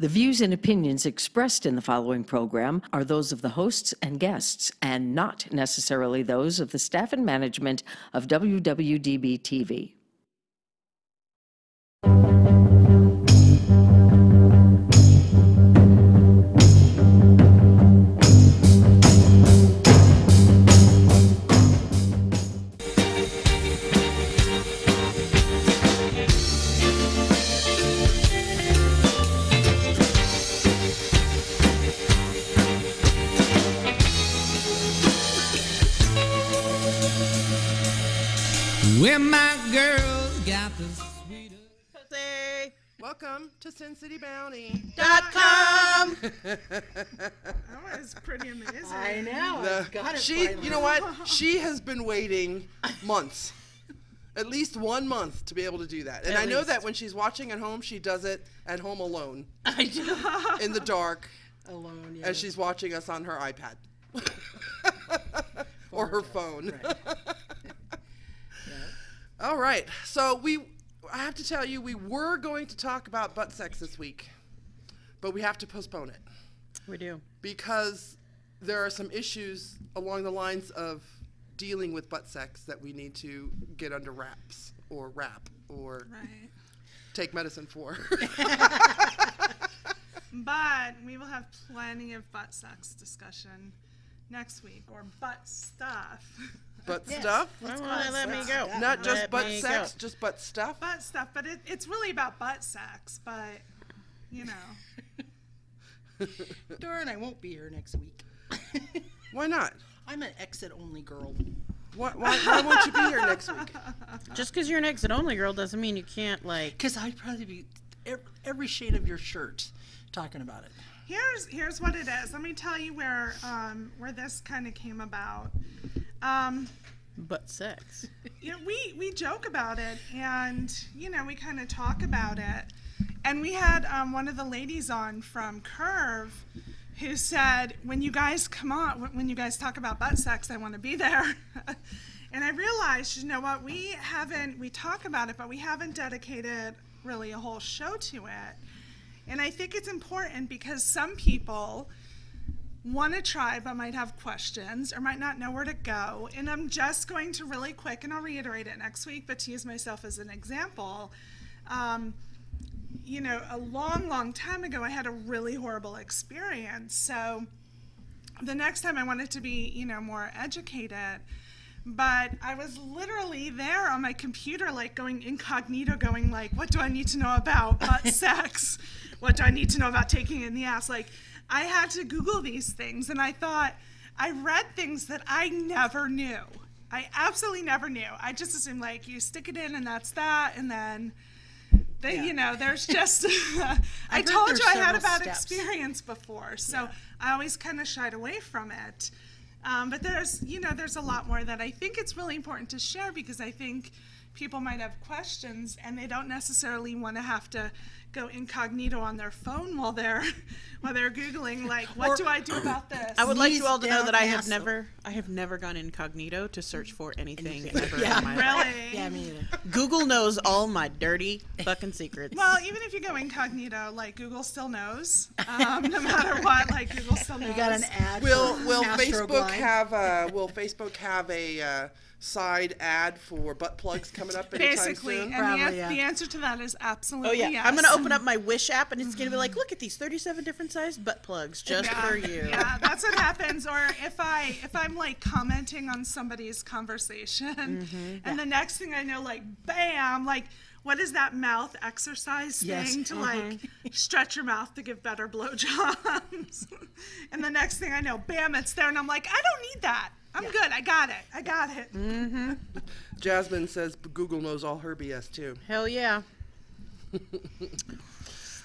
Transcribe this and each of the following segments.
The views and opinions expressed in the following program are those of the hosts and guests, and not necessarily those of the staff and management of WWDB-TV. Where my girls got the sweetest. Say, welcome to SinCityBounty.com. That was pretty amazing. I know. Got it She, finally. you know what? She has been waiting months, at least 1 month, to be able to do that. And I know that when she's watching at home, she does it at home alone. I do. In the dark. Alone, yes. As she's watching us on her iPad. Or her phone. Right. All right. So I have to tell you, we were going to talk about butt sex this week, but we have to postpone it. We do. Because there are some issues along the lines of dealing with butt sex that we need to get under wraps or wrap or take medicine for. But we will have plenty of butt sex discussion next week, or butt stuff. Butt stuff? Let me go. Not just Let butt me sex, go. just butt stuff? Butt stuff, but it's really about butt sex, but, you know. Darn, I won't be here next week. Why not? I'm an exit-only girl. Why won't you be here next week? Just because you're an exit-only girl doesn't mean you can't, like... Because I'd probably be every shade of your shirt talking about it. Here's what it is. Let me tell you where this kind of came about. Butt sex. You know, we joke about it, and you know, we kind of talk about it. And we had one of the ladies on from Curve who said, when you guys come on, when you guys talk about butt sex, I want to be there. And I realized, you know what, we talk about it, but we haven't dedicated really a whole show to it. And I think it's important because some people want to try but might have questions or might not know where to go. And I'm just going to really quick, and I'll reiterate it next week, but to use myself as an example, you know, a long time ago, I had a really horrible experience. So the next time I wanted to be, you know, more educated, but I was literally there on my computer, like going incognito, going like, what do I need to know about butt sex? What do I need to know about taking it in the ass? Like, I had to Google these things, and I thought, I read things that I never knew. I absolutely never knew. I just assumed, like, you stick it in and that's that, and then, you know, there's just, I told you I had a bad experience before, so I always kind of shied away from it. But there's, you know, there's a lot more that I think it's really important to share, because I think people might have questions and they don't necessarily want to have to go incognito on their phone while they're Googling, like, what do I do about this? I would like you all to know that I have never gone incognito to search for anything ever in my life. Really? Yeah, me either. Google knows all my dirty fucking secrets. Well, even if you go incognito, like, Google still knows. No matter what, like, Google still knows. You got an ad. Will Astroglide. Facebook have a side ad for butt plugs coming up anytime Basically, soon? and the answer to that is absolutely yes. I'm going to open up my Wish app, and it's going to be like, look at these 37 different sized butt plugs just for you. Yeah, that's what happens. Or if I'm like commenting on somebody's conversation, and the next thing I know, like, bam, like, what is that mouth exercise thing to like stretch your mouth to give better blowjobs? And the next thing I know, bam, it's there, and I'm like, I don't need that. I'm good. I got it. Mm-hmm. Jasmine says Google knows all her BS too. Hell yeah. All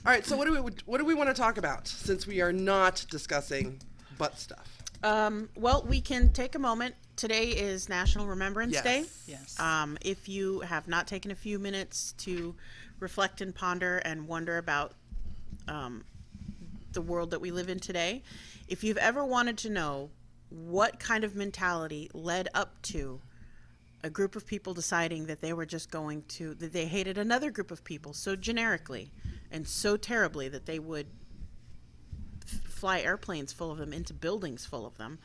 right, so what do we want to talk about, since we are not discussing butt stuff? Well, we can take a moment. Today is National Remembrance Day. Yes. If you have not taken a few minutes to reflect and ponder and wonder about the world that we live in today, if you've ever wanted to know what kind of mentality led up to a group of people deciding that they were just going to, that they hated another group of people so generically and so terribly that they would fly airplanes full of them into buildings full of them.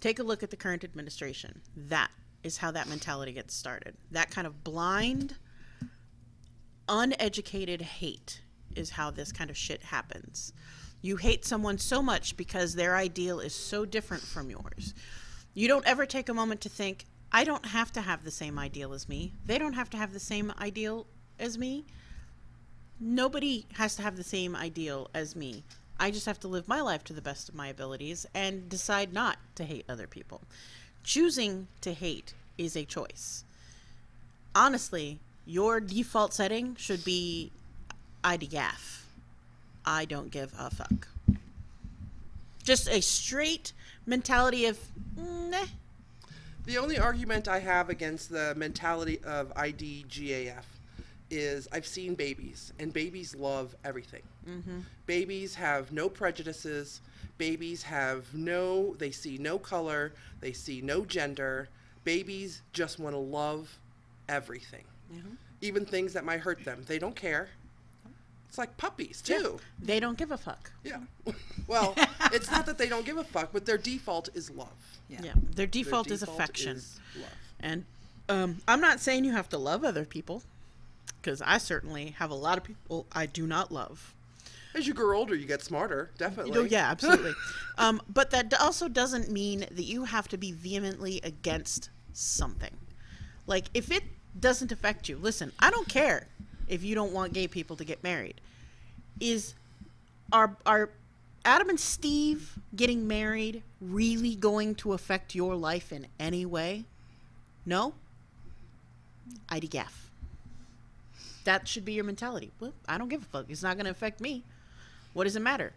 Take a look at the current administration. That is how that mentality gets started. That kind of blind, uneducated hate is how this kind of shit happens. You hate someone so much because their ideal is so different from yours. You don't ever take a moment to think, I don't have to have the same ideal as me. They don't have to have the same ideal as me. Nobody has to have the same ideal as me. I just have to live my life to the best of my abilities and decide not to hate other people. Choosing to hate is a choice. Honestly, your default setting should be IDGAF. I don't give a fuck. Just a straight mentality of, nah. The only argument I have against the mentality of IDGAF is I've seen babies, and babies love everything. Mm-hmm. Babies have no prejudices. Babies they see no color. They see no gender. Babies just want to love everything. Mm-hmm. Even things that might hurt them. They don't care. It's like puppies, too. Yeah. They don't give a fuck. Yeah. Well, it's not that they don't give a fuck, but their default is love. Yeah. Their default is affection. Is love. And I'm not saying you have to love other people, because I certainly have a lot of people I do not love. As you grow older, you get smarter, definitely. Oh, yeah, absolutely. But that also doesn't mean that you have to be vehemently against something. Like, if it doesn't affect you, listen, I don't care if you don't want gay people to get married. Are Adam and Steve getting married really going to affect your life in any way? No? IDGAF. That should be your mentality. Well, I don't give a fuck. It's not going to affect me. What does it matter?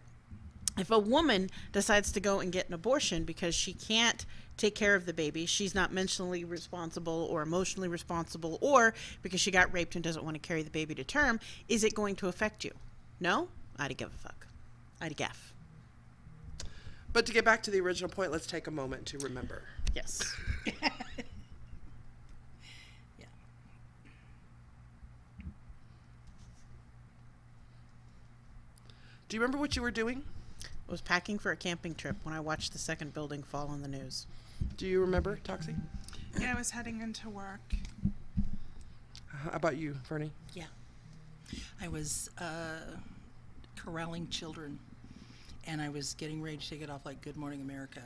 If a woman decides to go and get an abortion because she can't take care of the baby, she's not mentally responsible or emotionally responsible, or because she got raped and doesn't want to carry the baby to term, is it going to affect you? No? I don't give a fuck. IDGAF. But to get back to the original point, let's take a moment to remember. Yes. Do you remember what you were doing? I was packing for a camping trip when I watched the second building fall on the news. Do you remember, Toxie? Yeah, I was heading into work. How about you, Fernie? Yeah. I was corralling children, and I was getting ready to take it off like Good Morning America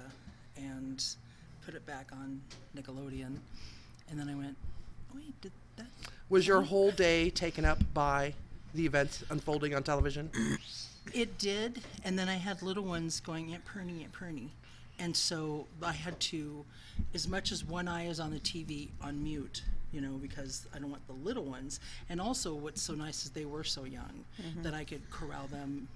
and put it back on Nickelodeon. And then I went, wait, did that... Was your whole day taken up by the events unfolding on television? It did, and then I had little ones going, Aunt Pernie, Aunt Pernie. And so I had to, as much as one eye is on the TV, on mute, because I don't want the little ones. And also what's so nice is they were so young that I could corral them,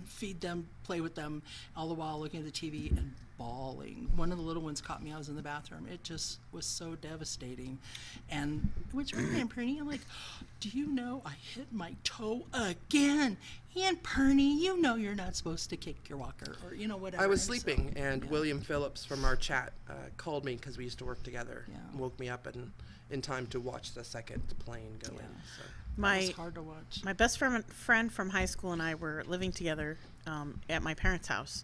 feed them, play with them, all the while looking at the TV and bawling. One of the little ones caught me. I was in the bathroom. It just was so devastating. And which was Aunt Pernie? I'm like, do you know I hit my toe again? Aunt Pernie, you know you're not supposed to kick your walker or whatever. I was sleeping, and William Phillips from our chat called me because we used to work together. Yeah. Woke me up in time to watch the second plane go in. So. It was hard to watch. My best friend from high school and I were living together at my parents' house.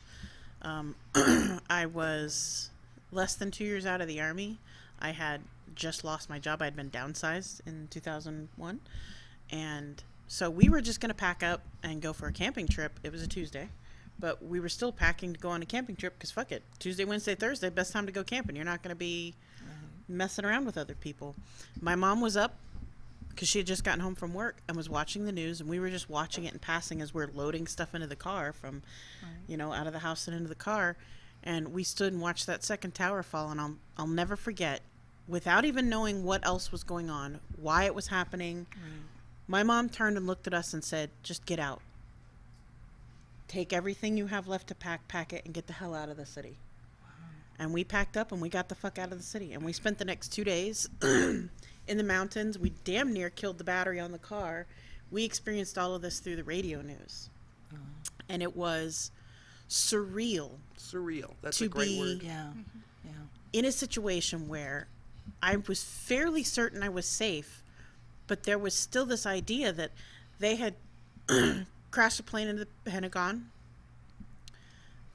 I was less than 2 years out of the Army. I had just lost my job. I had been downsized in 2001. And so we were just going to pack up and go for a camping trip. It was a Tuesday. But we were still packing to go on a camping trip because fuck it. Tuesday, Wednesday, Thursday, best time to go camping. You're not going to be messing around with other people. My mom was up because she had just gotten home from work and was watching the news, and we were just watching it and passing as we're loading stuff into the car from, out of the house and into the car. And we stood and watched that second tower fall, and I'll never forget, without even knowing what else was going on, why it was happening, my mom turned and looked at us and said, just get out. Take everything you have left to pack it, and get the hell out of the city. And we packed up and we got the fuck out of the city. And we spent the next 2 days in the mountains. We damn near killed the battery on the car. We experienced all of this through the radio news. And it was surreal. Surreal. That's to a great be word. Yeah. in a situation where I was fairly certain I was safe, but there was still this idea that they had crashed a plane into the Pentagon.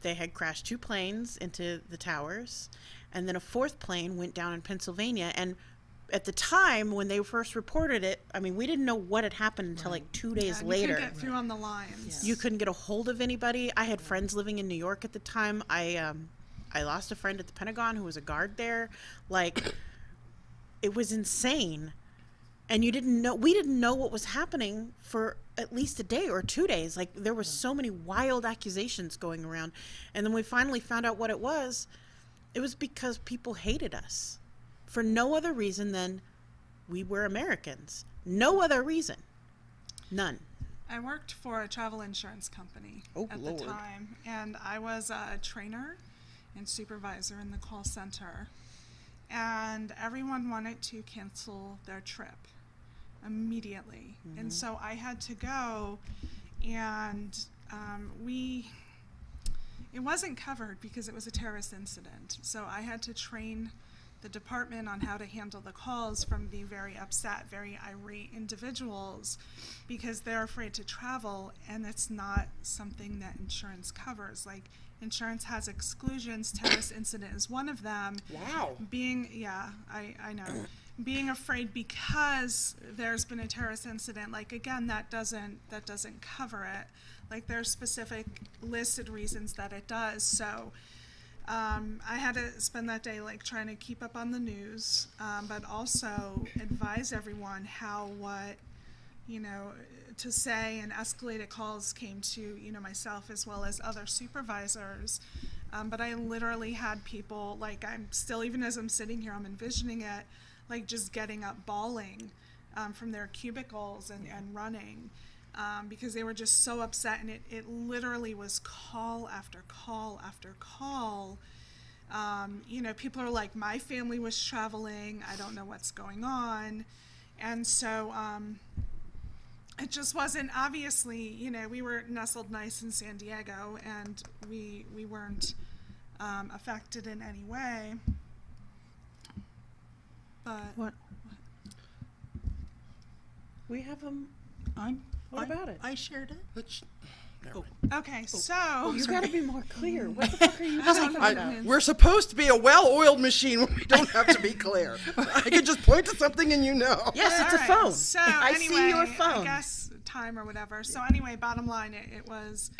they had crashed 2 planes into the towers, and then a 4th plane went down in Pennsylvania. And at the time when they first reported it, I mean, we didn't know what had happened until like 2 days later. You couldn't get through on the lines. You couldn't get a hold of anybody. I had friends living in New York at the time. I lost a friend at the Pentagon who was a guard there. Like, it was insane. And we didn't know what was happening for at least a day or 2 days. Like, there were so many wild accusations going around. And then we finally found out what it was. It was because people hated us for no other reason than we were Americans. No other reason. None. I worked for a travel insurance company at the time, and I was a trainer and supervisor in the call center. And everyone wanted to cancel their trip immediately. And so I had to go, and it wasn't covered because it was a terrorist incident. So I had to train the department on how to handle the calls from the very upset, very irate individuals because they're afraid to travel, and it's not something that insurance covers. Like, insurance has exclusions. Terrorist incident is one of them. Wow. I know. Being afraid because there's been a terrorist incident, like, again, that doesn't cover it. Like, there's specific listed reasons that it does. So I had to spend that day like trying to keep up on the news, but also advise everyone what to say, and escalated calls came to myself as well as other supervisors. But I literally had people, like, I'm still, even as I'm sitting here, I'm envisioning it, like, just getting up bawling from their cubicles and running. Because they were just so upset, and it literally was call after call after call. People are like, my family was traveling, I don't know what's going on. And so it just wasn't, obviously, we were nestled nice in San Diego, and we weren't affected in any way. But What? We have them. What about it? I shared it. okay, so You got to be more clear. What the fuck are you talking about? We're supposed to be a well-oiled machine when we don't have to be clear. I can just point to something and you know. Yes, it's a All right, phone. So I anyway, see your phone. I guess time or whatever. So anyway, bottom line, it was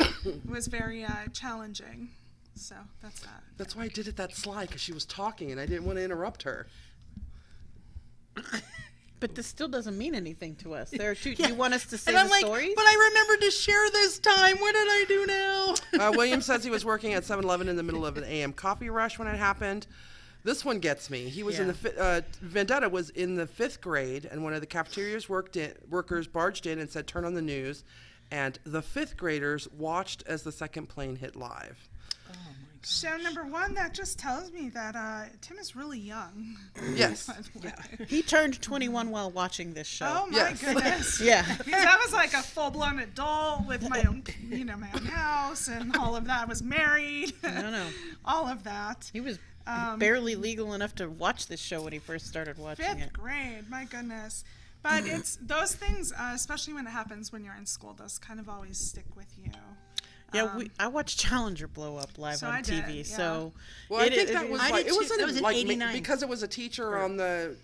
very challenging. So that's that. That's why I did it that sly, because she was talking and I didn't want to interrupt her. But this still doesn't mean anything to us. There are two. You want us to say And I'm the like, stories? but I remembered to share this time. What did I do now? William says he was working at 7-Eleven in the middle of an AM coffee rush when it happened. This one gets me. He was in the Vendetta was in the 5th grade, and one of the cafeteria's workers barged in and said, "Turn on the news," and the 5th graders watched as the second plane hit live. So number one, that just tells me that Tim is really young. Yes. He turned 21 while watching this show. Oh my Yes. goodness. Yeah. Because I was like a full-blown adult with my own, my own house and all of that. I was married. No. All of that. He was barely legal enough to watch this show when he first started watching 5th it. grade, my goodness. But it's those things, especially when it happens when you're in school, those kind of always stick with you. Yeah, I watched Challenger blow up live So on I TV. did, yeah. So, Well, I think that was I like did it too. wasn't That was in like 89. because it was a teacher on the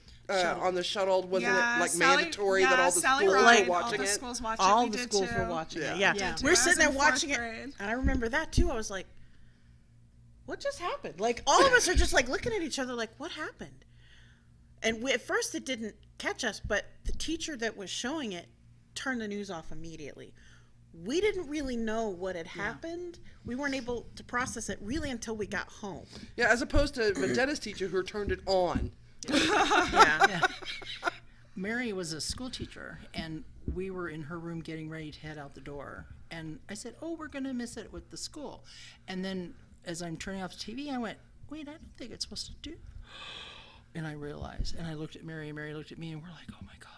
shuttle. Wasn't it like Sally- mandatory that all the Sally schools Ride, were watching all the it? schools watch all it. We the did schools too. were watching it. Yeah. Yeah, Did we're too. sitting I there was in watching 4th it, grade. and I remember that too. I was like, "What just happened?" Like, all of us are just like looking at each other, like, "What happened?" And at first, it didn't catch us, but the teacher that was showing it turned the news off immediately. We didn't really know what had happened. We weren't able to process it really until we got home. Yeah, as opposed to Vendetta's teacher who turned it on. Yeah. Mary was a school teacher, and we were in her room getting ready to head out the door. And I said, "Oh, we're going to miss it with the school." And then as I'm turning off the TV, I went, "Wait, I don't think it's supposed to do." And I realized, and I looked at Mary, and Mary looked at me, and we're like, "Oh my God."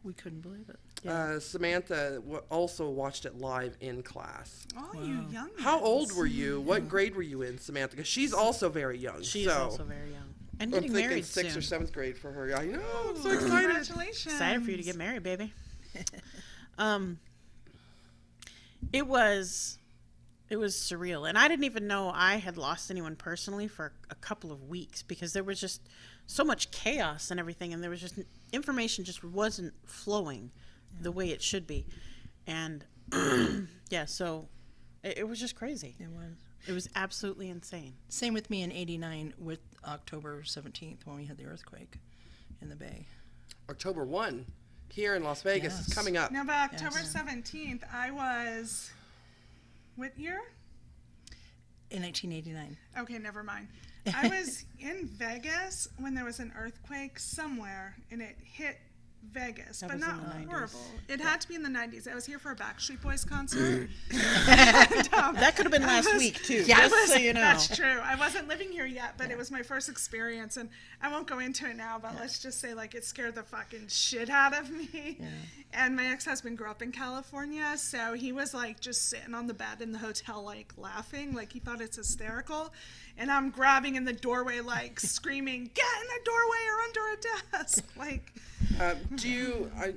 We couldn't believe it. Samantha also watched it live in class. Oh, you young. How old were you? What grade were you in, Samantha? Because she's also very young. She's also very young. And I'm getting thinking married 6th soon. or 7th grade for her. I know. I'm so excited. Congratulations. Excited for you to get married, baby. It was It was surreal. And I didn't even know I had lost anyone personally for a couple of weeks because there was just so much chaos and everything. And there was just information just wasn't flowing the way it should be. And yeah, so it was just crazy. It was. It was absolutely insane. Same with me in '89 with October 17th when we had the earthquake in the Bay. October 1 here in Las Vegas is coming up. Now, by October 17th, I was, what year? In 1989. Okay, never mind. I was in Vegas when there was an earthquake somewhere, and it hit Vegas, but not horrible. It had to be in the 90s. I was here for a Backstreet Boys concert. That could have been last week, too. Yeah, just so you know. That's true. I wasn't living here yet, but it was my first experience, and I won't go into it now, but let's just say, like, it scared the fucking shit out of me. Yeah. And my ex-husband grew up in California, so he was, like, just sitting on the bed in the hotel, like, laughing, like, he thought it's hysterical. And I'm grabbing in the doorway, like, screaming, get in the doorway or under a desk. Like,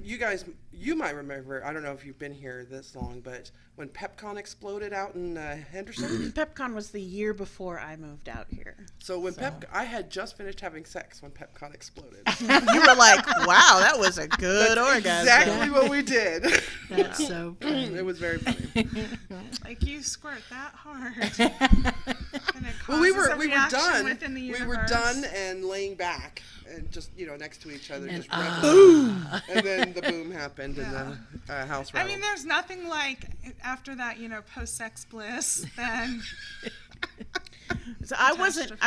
you guys, you might remember, I don't know if you've been here this long, but when PepCon exploded out in Henderson? PepCon was the year before I moved out here. So when I had just finished having sex when PepCon exploded. You were like, wow, that was a good orgasm. Exactly what we did. That's so funny. It was very funny. like, you squirt that hard. And it Well, we were reaction done. within the We were universe. done and laying back and just, next to each other, And, just boom. And then the boom happened in the house I rattled. mean, there's nothing like, after that, post-sex bliss, then... So I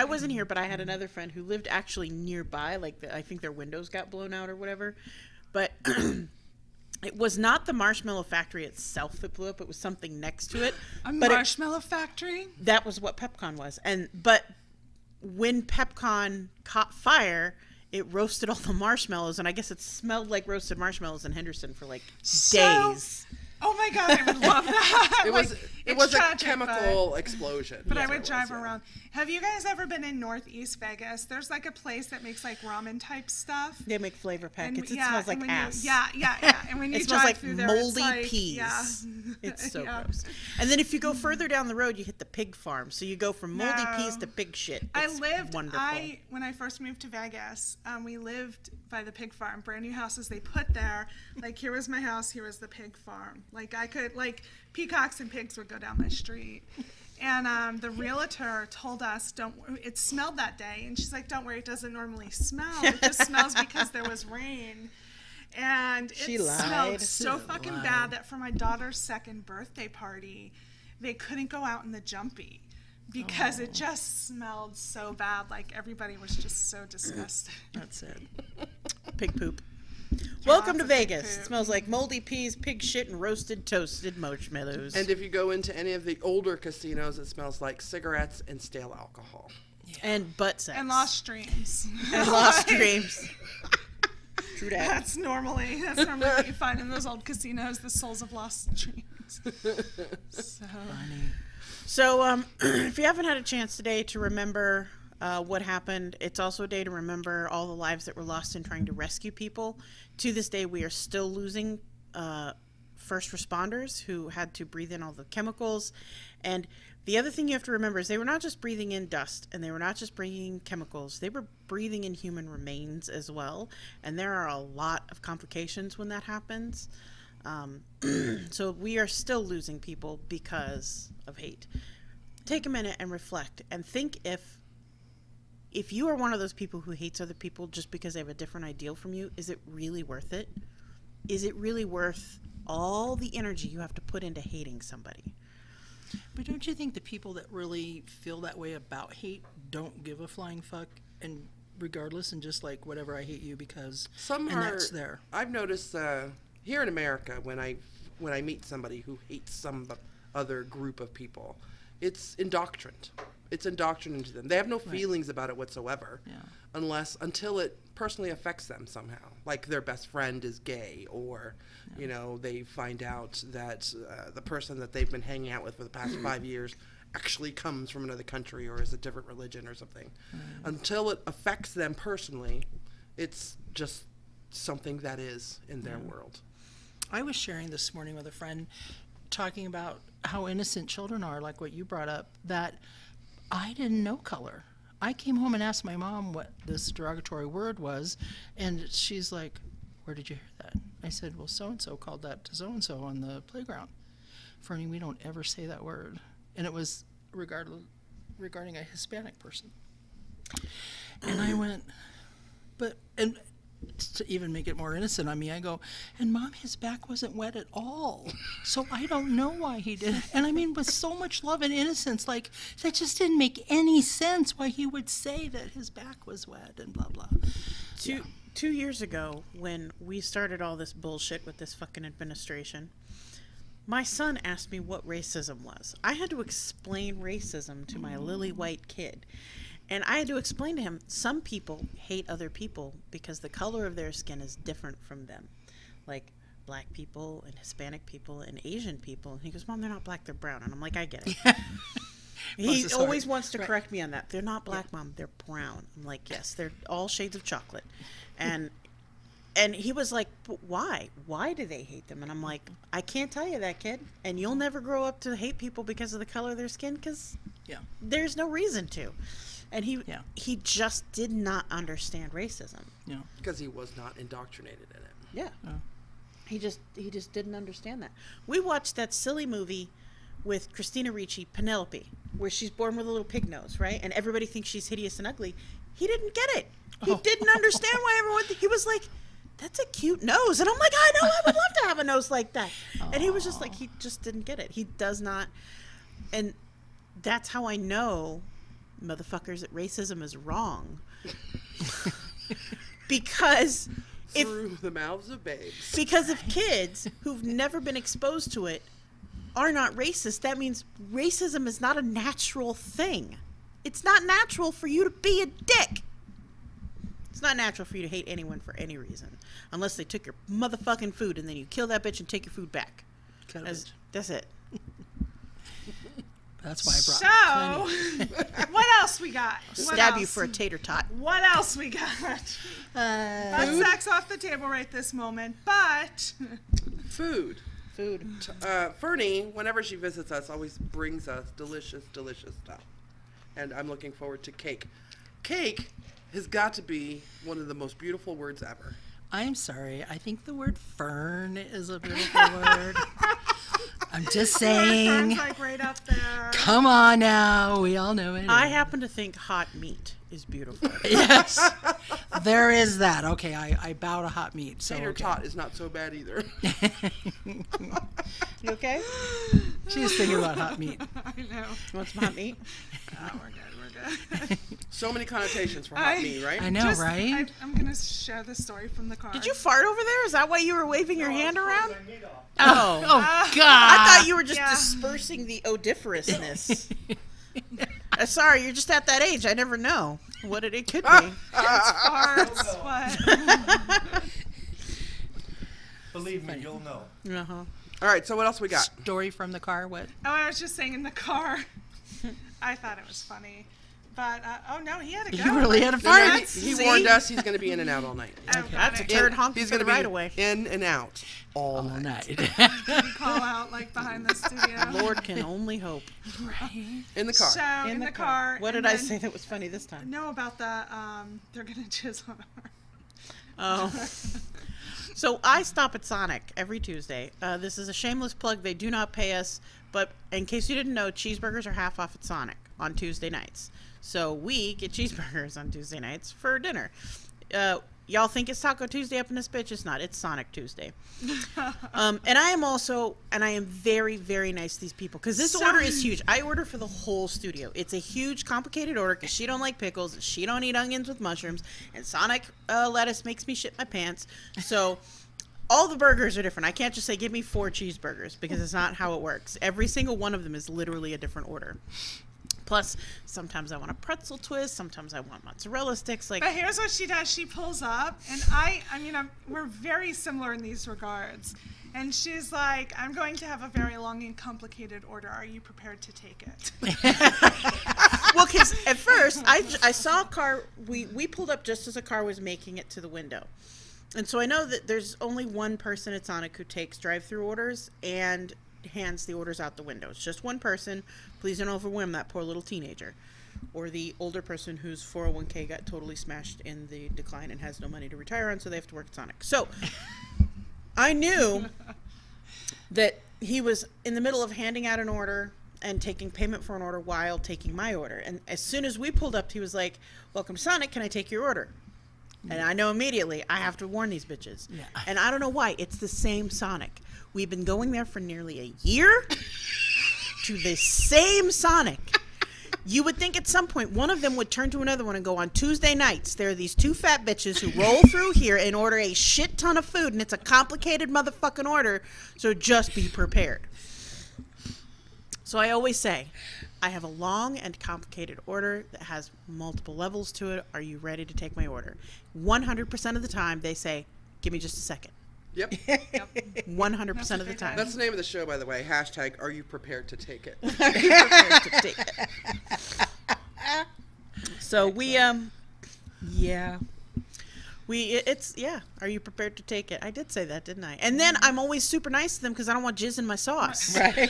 wasn't here, but I had another friend who lived actually nearby. Like, I think their windows got blown out or whatever. But it was not the marshmallow factory itself that blew up. It was something next to it. Marshmallow factory? That was what PepCon was. But when PepCon caught fire, it roasted all the marshmallows, and I guess it smelled like roasted marshmallows in Henderson for like days. Oh my God, I would love that. It was a chemical explosion. But I would drive around. Have you guys ever been in Northeast Vegas? There's like a place that makes like ramen type stuff. They make flavor packets. And, it smells like ass. Yeah. And when you It smells drive like through there, moldy it's like, peas. Yeah. It's so Yeah. gross. And then if you go further down the road, you hit the pig farm. So you go from moldy peas to pig shit. It's wonderful. When I first moved to Vegas, we lived by the pig farm, brand new houses they put there. Like, here was my house, here was the pig farm. Like, I could, like, peacocks and pigs would go down my street. And the realtor told us, it smelled that day. And she's like, don't worry, it doesn't normally smell. It just smells because there was rain. And it smelled so fucking bad that for my daughter's second birthday party, they couldn't go out in the jumpy because it just smelled so bad. Like, everybody was just so disgusted. That's it. Pig poop. Welcome to Lots of pig Vegas. poop. It smells like moldy peas, pig shit, and roasted toasted marshmallows. And if you go into any of the older casinos, it smells like cigarettes and stale alcohol. And butt sex. And lost dreams. And lost dreams. True that. That's normally what you find in those old casinos, the souls of lost dreams. So. So, if you haven't had a chance today to remember what happened, it's also a day to remember all the lives that were lost in trying to rescue people. To this day, we are still losing first responders who had to breathe in all the chemicals. And the other thing you have to remember is they were not just breathing in dust, and they were not just breathing chemicals. They were breathing in human remains as well. And there are a lot of complications when that happens. So we are still losing people because of hate. Take a minute and reflect and think if you are one of those people who hates other people just because they have a different ideal from you, is it really worth it? Is it really worth all the energy you have to put into hating somebody? But don't you think the people that really feel that way about hate don't give a flying fuck, and regardless, and just like, whatever, I hate you because that's there. I've noticed here in America, when I meet somebody who hates some other group of people, it's indoctrined. It's indoctrinated into them. They have no feelings about it whatsoever, until it personally affects them somehow. Like their best friend is gay, or they find out that the person that they've been hanging out with for the past 5 years actually comes from another country or is a different religion or something. Until it affects them personally, it's just something that is in their world. I was sharing this morning with a friend, talking about how innocent children are, like what you brought up, that I didn't know color. I came home and asked my mom what this derogatory word was, and she's like, where did you hear that? I said, well, so-and-so called that to so-and-so on the playground. Fernie, we don't ever say that word. And it was regarding a Hispanic person. And I went, and to even make it more innocent on me, I go, and Mom, his back wasn't wet at all. So I don't know why he did it. And I mean, with so much love and innocence, like, that just didn't make any sense why he would say that his back was wet and blah, blah. 2 years ago, when we started all this bullshit with this fucking administration, my son asked me what racism was. I had to explain racism to my lily white kid. And I had to explain to him, some people hate other people because the color of their skin is different from them. Like black people and Hispanic people and Asian people. And he goes, Mom, they're not black, they're brown. And I'm like, I get it. He always wants to correct me on that. They're not black, Mom, they're brown. I'm like, yes, they're all shades of chocolate. And he was like, but why? Why do they hate them? And I'm like, I can't tell you that, kid. And you'll never grow up to hate people because of the color of their skin, because there's no reason to. And he just did not understand racism. Yeah. Because he was not indoctrinated in it. Yeah. Oh. He just didn't understand that. We watched that silly movie with Christina Ricci, Penelope, where she's born with a little pig nose, right? And everybody thinks she's hideous and ugly. He didn't get it. He didn't understand why everyone... He was like, that's a cute nose. And I'm like, I know, I would love to have a nose like that. And he was just like, he just didn't get it. He does not... And that's how I know, motherfuckers, that racism is wrong. Because... Through the mouths of babes. Because if kids who've never been exposed to it are not racist, that means racism is not a natural thing. It's not natural for you to be a dick. It's not natural for you to hate anyone for any reason. Unless they took your motherfucking food and then you kill that bitch and take your food back. That's it. That's why I brought So, what else we got? Stab you for a tater tot. What else we got? Butt sex off the table right this moment, but... Food. Fernie, whenever she visits us, always brings us delicious, delicious stuff. And I'm looking forward to cake. Cake has got to be one of the most beautiful words ever. I'm sorry. I think the word fern is a beautiful word. I'm just saying. Fern's like right up there. Come on now. We all know it. I happen to think hot meat is beautiful. Yes. There is that. Okay, I bow to hot meat. So Tater tot is not so bad either. You okay? She's thinking about hot meat. I know. You want some hot meat? Oh, we're good. So many connotations for hot meat, right? I know, right? I'm going to share the story from the car. Did you fart over there? Is that why you were waving your hand around? Oh, God. I thought you were just dispersing the odoriferousness. Sorry, you're just at that age. I never know what it could be. Farts. What? Believe me, you'll know. Uh-huh. All right, so what else we got? Story from the car, what? Oh, I was just saying in the car. I thought it was funny. But, oh no, he had to go. You really had a fart? He warned us he's going to be in and out all night. Oh, That's a turd honk. He's going to be away. in and out all night. Did he call out like behind the studio? Lord can only hope. Right. In the car. So, in the car. What did I say that was funny this time? No, about the, they're going to jizz on her. Oh. So I stop at Sonic every Tuesday. This is a shameless plug. They do not pay us. But in case you didn't know, cheeseburgers are half off at Sonic on Tuesday nights. So we get cheeseburgers on Tuesday nights for dinner. Y'all think it's Taco Tuesday up in this bitch? It's not. It's Sonic Tuesday. And I am very, very nice to these people. Because this order is huge. I order for the whole studio. It's a huge, complicated order because she don't like pickles. And she don't eat onions with mushrooms. And Sonic lettuce makes me shit my pants. So... all the burgers are different. I can't just say, give me 4 cheeseburgers, because it's not how it works. Every single one of them is literally a different order. Plus, sometimes I want a pretzel twist. Sometimes I want mozzarella sticks. But here's what she does. She pulls up, and we're very similar in these regards. And she's like, I'm going to have a very long and complicated order. Are you prepared to take it? Well, because at first, I saw a car. We pulled up just as a car was making it to the window. And so I know that there's only one person at Sonic who takes drive-through orders, and hands the orders out the window. It's just one person. Please don't overwhelm that poor little teenager. Or the older person whose 401k got totally smashed in the decline and has no money to retire on, so they have to work at Sonic. So I knew that he was in the middle of handing out an order and taking payment for an order while taking my order. And as soon as we pulled up, he was like, "Welcome, Sonic. Can I take your order?" And I know immediately I have to warn these bitches. Yeah. And I don't know why. It's the same Sonic. We've been going there for nearly a year to the same Sonic. You would think at some point one of them would turn to another one and go, on Tuesday nights, there are these two fat bitches who roll through here and order a shit ton of food, and it's a complicated motherfucking order, so just be prepared. So I always say, I have a long and complicated order that has multiple levels to it. Are you ready to take my order? 100% of the time, they say, give me just a second. Yep. 100% of the time. That's the name of the show, by the way. Hashtag, are you prepared to take it? Are you prepared to take it? So we, are you prepared to take it? I did say that, didn't I? And then I'm always super nice to them because I don't want jizz in my sauce. Right.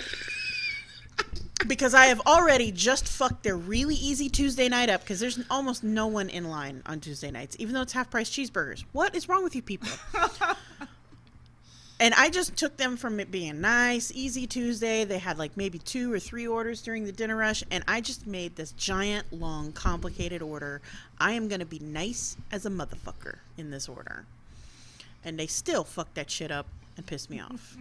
Because I have already just fucked their really easy Tuesday night up because there's almost no one in line on Tuesday nights, even though it's half-price cheeseburgers. What is wrong with you people? And I just took them from it being nice, easy Tuesday. They had like maybe 2 or 3 orders during the dinner rush, and I just made this giant, long, complicated order. I am going to be nice as a motherfucker in this order. And they still fucked that shit up and pissed me off.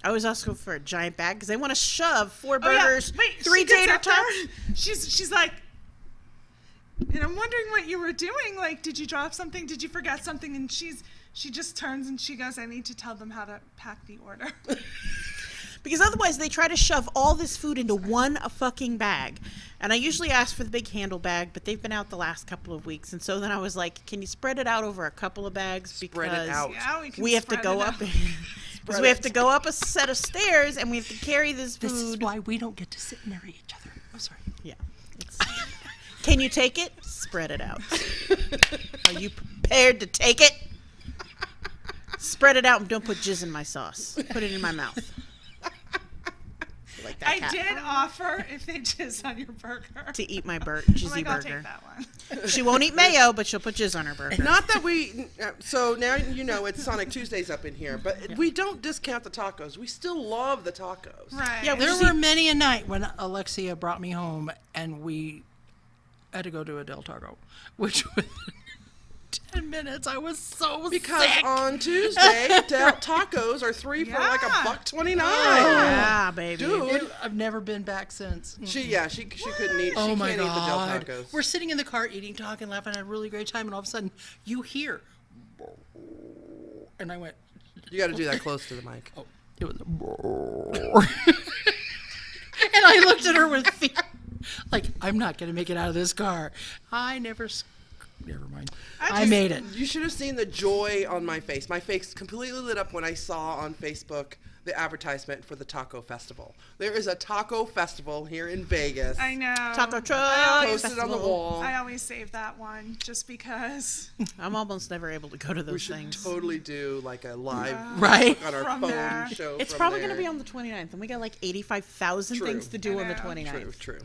I always ask for a giant bag because they want to shove 4 burgers, 3 tater tots. She's like, and I'm wondering what you were doing. Like, did you drop something? Did you forget something? And she just turns and she goes, I need to tell them how to pack the order. Because otherwise they try to shove all this food into one fucking bag. And I usually ask for the big handle bag, but they've been out the last couple of weeks. And so then I was like, can you spread it out over a couple of bags? Spread it out. Yeah, we have to go up. Because we have to go up a set of stairs and we have to carry this food. This is why we don't get to sit near each other. I'm sorry. Yeah. Can you take it? Spread it out. Are you prepared to take it? Spread it out and don't put jizz in my sauce. Put it in my mouth. Like that I cat. did offer if they jizz on your burger. To eat my jizzy I'm like, I'll burger. take that one. She won't eat mayo, but she'll put jizz on her burger. Not that we, so now you know it's Sonic Tuesdays up in here, but we don't discount the tacos. We still love the tacos. Right. Yeah, There were many a night when Alexia brought me home and we had to go to a Del Taco, which was 10 minutes. I was so Because sick. on Tuesday, tacos are 3 for like $1.29. Yeah, baby. Dude. I've never been back since. She couldn't eat. Oh She my can't eat the Del God. Tacos. We're sitting in the car eating, talking, laughing, had a really great time, and all of a sudden you hear, and I went, You got to do that close to the mic. oh, it was and I looked at her with fear, like, I'm not going to make it out of this car. Never mind. I made it. You should have seen the joy on my face. My face completely lit up when I saw on Facebook the advertisement for the taco festival. There is a taco festival here in Vegas. I know. Taco truck. Posted on the wall. I always save that one just because. I'm almost never able to go to those We should things. totally do like a live Right? on our From phone there. show. It's from probably there. going to be on the 29th, and we got like 85,000 True. things to do on the I know. 29th. True.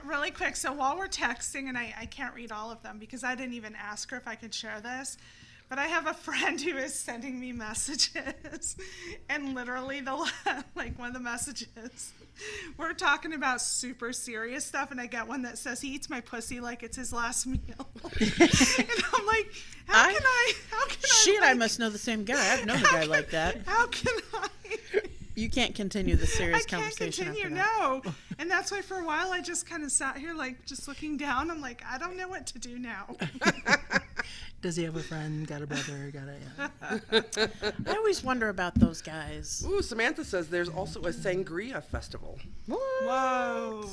Really quick, so while we're texting, and I can't read all of them because I didn't even ask her if I could share this, but I have a friend who is sending me messages, and literally like one of the messages, we're talking about super serious stuff, and I get one that says he eats my pussy like it's his last meal, and I'm like, how can I? Shit, I must know the same guy. I've known a guy like that. How can I? You can't continue the serious I can't conversation continue, after that. no. And that's why for a while I just kind of sat here like just looking down. I'm like, I don't know what to do now. Does he have a friend? Got a brother? I always wonder about those guys. Ooh, Samantha says there's also a sangria festival. Whoa.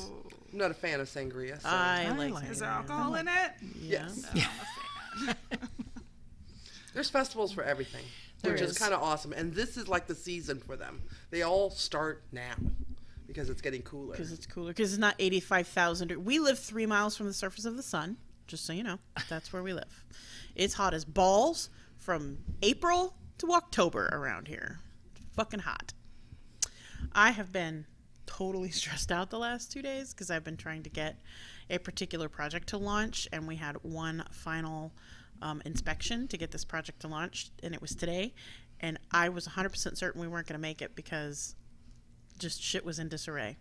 I'm not a fan of sangria. So. I like like Is it. there alcohol in it? Yes. Yeah. There's festivals for everything, which is kind of awesome. And this is like the season for them. They all start now because it's getting cooler. Because it's cooler. Because it's not 85,000. We live 3 miles from the surface of the sun, just so you know. That's where we live. It's hot as balls from April to October around here. Fucking hot. I have been totally stressed out the last 2 days because I've been trying to get a particular project to launch, and we had one final inspection to get this project to launch, and it was today, and I was 100% certain we weren't going to make it because just shit was in disarray.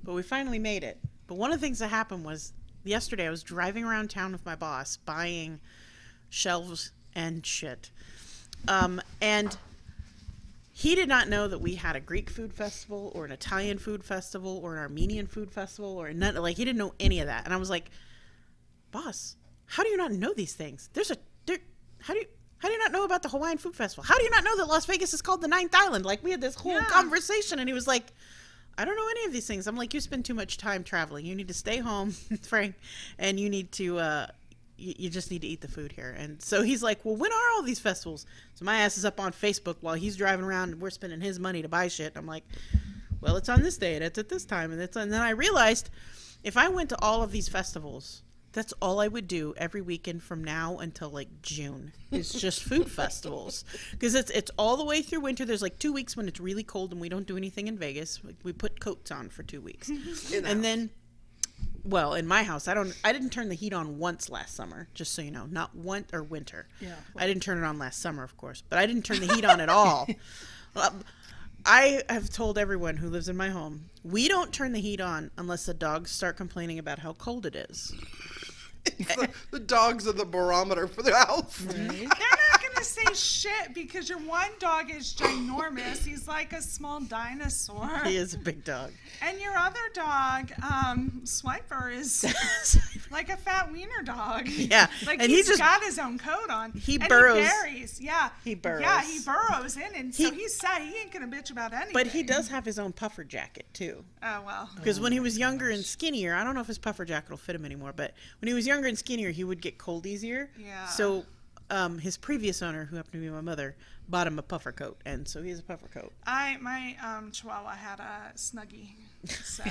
But we finally made it. But one of the things that happened was yesterday I was driving around town with my boss buying shelves and shit. And he did not know that we had a Greek food festival or an Italian food festival or an Armenian food festival or none. Like, he didn't know any of that. And I was like, boss, how do you not know these things? How do you not know about the Hawaiian Food Festival? How do you not know that Las Vegas is called the Ninth Island? Like, we had this whole conversation, and he was like, I don't know any of these things. I'm like, you spend too much time traveling. You need to stay home, Frank, and you need to, you just need to eat the food here. And so he's like, well, when are all these festivals? So my ass is up on Facebook while he's driving around, and we're spending his money to buy shit. I'm like, well, it's on this day, and it's at this time, and then I realized if I went to all of these festivals, that's all I would do every weekend from now until like June. It's just food festivals, because it's all the way through winter. There's like 2 weeks when it's really cold and we don't do anything in Vegas. We put coats on for 2 weeks, and then, well, in my house, I didn't turn the heat on once last summer. Just so you know, not once, or winter. Yeah, I didn't turn it on last summer, of course, but I didn't turn the heat on at all. I have told everyone who lives in my home, we don't turn the heat on unless the dogs start complaining about how cold it is. The dogs are the barometer for the house. Right. They're not going to say shit because your one dog is ginormous. He's like a small dinosaur. He is a big dog. And your other dog, Swiper, is like a fat wiener dog. Yeah. Like, and he's just got his own coat on. He burrows. He buries. Yeah. He burrows. Yeah, he burrows in. And so he's sad. He ain't going to bitch about anything. But he does have his own puffer jacket, too. Oh, well. Because when he was younger and skinnier, I don't know if his puffer jacket will fit him anymore, but when he was younger and skinnier, he would get cold easier. Yeah. So his previous owner, who happened to be my mother, bought him a puffer coat, and so he has a puffer coat. My Chihuahua had a Snuggie,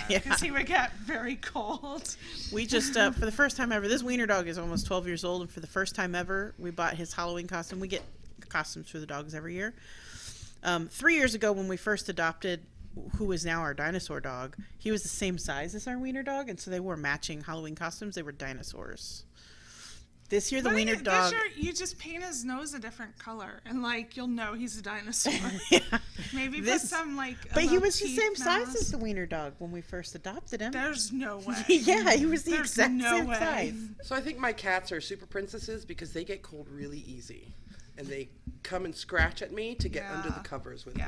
because he would get very cold. We just, for the first time ever, this wiener dog is almost 12 years old, and for the first time ever, we bought his Halloween costume. We get costumes for the dogs every year. 3 years ago, when we first adopted who is now our dinosaur dog, he was the same size as our wiener dog, and so they wore matching Halloween costumes. They were dinosaurs. This year, the wiener dog... You just paint his nose a different color, and, like, you'll know he's a dinosaur. Yeah. Maybe put some, like, But he was the same size as the wiener dog when we first adopted him. There's no way. Yeah, he was the exact same size. So I think my cats are super princesses because they get cold really easy. And they come and scratch at me to get under the covers with me.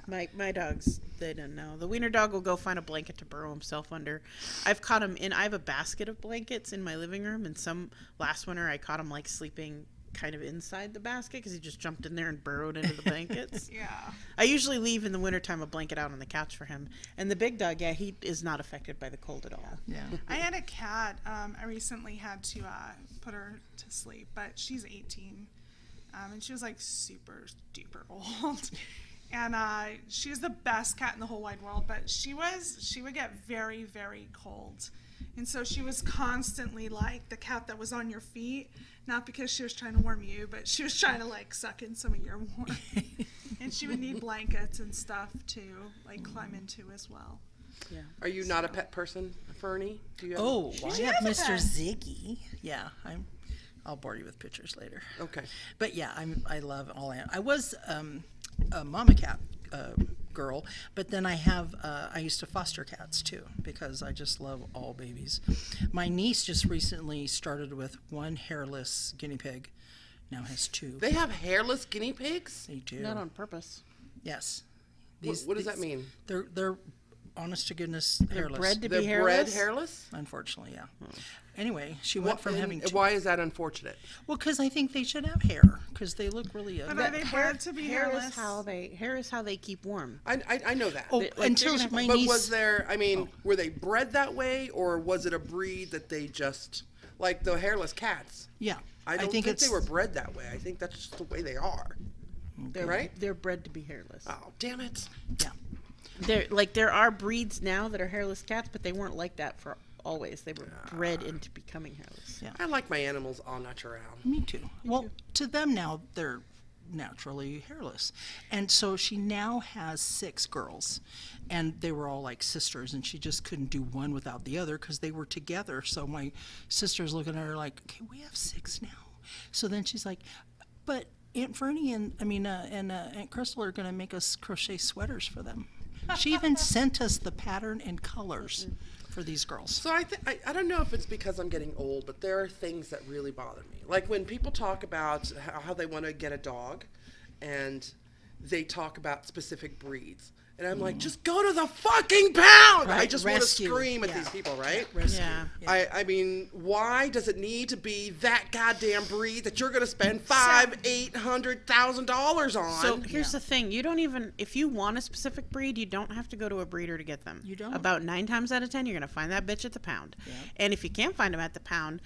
My dogs, they don't know. The wiener dog will go find a blanket to burrow himself under. I've caught him in, I have a basket of blankets in my living room, and last winter I caught him like sleeping kind of inside the basket because he just jumped in there and burrowed into the blankets. Yeah. I usually leave in the wintertime a blanket out on the couch for him. And the big dog, he is not affected by the cold at all. Yeah. I had a cat. I recently had to put her to sleep, but she's 18. And she was like super duper old. And she was the best cat in the whole wide world, but she would get very, very cold. And so she was constantly like the cat that was on your feet, not because she was trying to warm you, but she was trying to like suck in some of your warmth. And she would need blankets and stuff to like climb into as well. Yeah. Are you not a pet person, Fernie? Do you have I have Mr. Ziggy. Yeah, I'll bore you with pictures later. Okay. But yeah, I love all animals. I was a mama cat girl, but then I used to foster cats too because I just love all babies. My niece just recently started with one hairless guinea pig, now has two. They have hairless guinea pigs? They do. Not on purpose. Yes. What does that mean? They're honest to goodness hairless. Bred to They're be hairless? bred hairless? Unfortunately, yeah. Anyway, she went from having two. Why is that unfortunate? Well, because I think they should have hair because they look really But are they bred to be hairless? Hair is how they keep warm. I know that. Oh, Like, until my But niece. was there, were they bred that way, or was it a breed that they just, like the hairless cats? Yeah, I don't think they were bred that way. I think that's just the way they are. Right? They're bred to be hairless. Oh, damn it. Yeah. There are breeds now that are hairless cats, but they weren't like that for always. They were bred into becoming hairless. Yeah. I like my animals all natural. Me too. Well, to them now, they're naturally hairless. And so she now has 6 girls, and they were all like sisters, and she just couldn't do one without the other because they were together. So my sister's looking at her like, okay, we have 6 now. So then she's like, but Aunt Fernie and Aunt Crystal are going to make us crochet sweaters for them. She even sent us the pattern and colors for these girls. So I don't know if it's because I'm getting old, but there are things that really bother me. Like when people talk about how they want to get a dog, and they talk about specific breeds. And I'm like, just go to the fucking pound! Right, I just want to rescue. scream at Yeah. these people, right? Rescue. Yeah. I mean, why does it need to be that goddamn breed that you're going to spend $800,000 on? So here's the thing: you don't even, if you want a specific breed, you don't have to go to a breeder to get them. You don't. About 9 times out of 10, you're gonna find that bitch at the pound. Yeah. And if you can't find them at the pound,